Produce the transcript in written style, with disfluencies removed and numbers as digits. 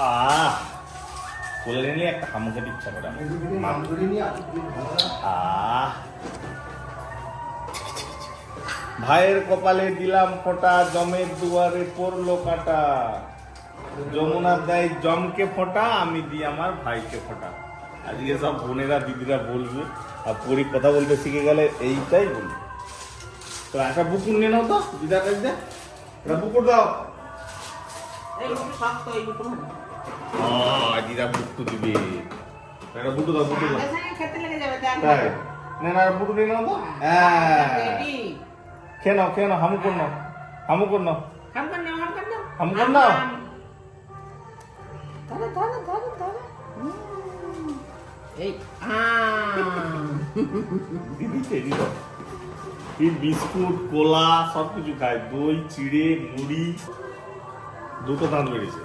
আহ কোলে নিলে একটা হাম খেতে ইচ্ছা করে আহ ভাইয়ের কপালে দিলাম ফোঁটা, জমের দুয়ারে পড়লো কাটা। যমুনা দেয় জমকে ফোঁটা, আমি দিই আমার ভাইকে ফোঁটা। আজকে সব বোনেরা দিদিরা বলবে, আর পরি কথা বলতে শিখে গেলে এইটাই বলবে। তো একটা বুকুর নিয়ে নাও তো দিদার কাছে, একটা বুকুর দাও। দিদা বুকটু দিবে, একটা বুটু দাও, বুটু দাও। তাই না, না বুটু নিয়ে নাও তো। হ্যাঁ খেয়ে নাও, খেয়ে নাও, হামু কর নাও, হামু কর নাও, হামু কর নাও। বিস্কুট কোলা সবকিছু খায়, দই চিড়ে মুড়ি, দুটো দাঁত বেড়েছে।